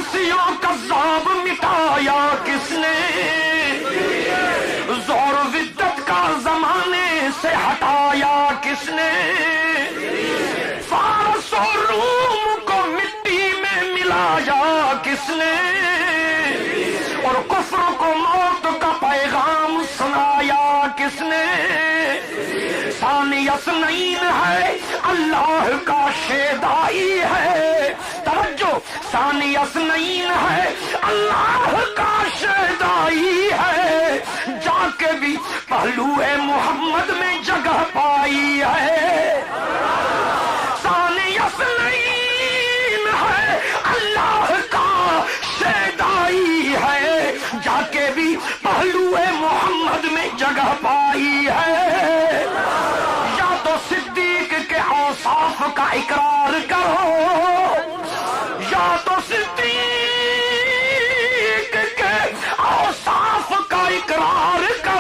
عاصیوں کا ذاب مٹایا کس نے؟ زور ودت کا زمانے سے ہٹایا کس نے؟ فارس و روم کو مٹی میں ملایا کس نے؟ اور کفر کو موت کا پیغام سنایا کس نے؟ ثانی اثنین ہے اللہ کا شیدائی ہے، توجہ، ثانی اثنین ہے اللہ کا شیدائی ہے، جا کے بھی پہلو محمد میں جگہ پائی ہے۔ ثانی اثنین ہے اللہ کا شیدائی ہے، جا کے بھی پہلو محمد میں جگہ پائی ہے۔ یا تو صدیق کے اوصاف کا اقرار کرو، یا تو صدیق کے اوصاف کا اقرار کرو۔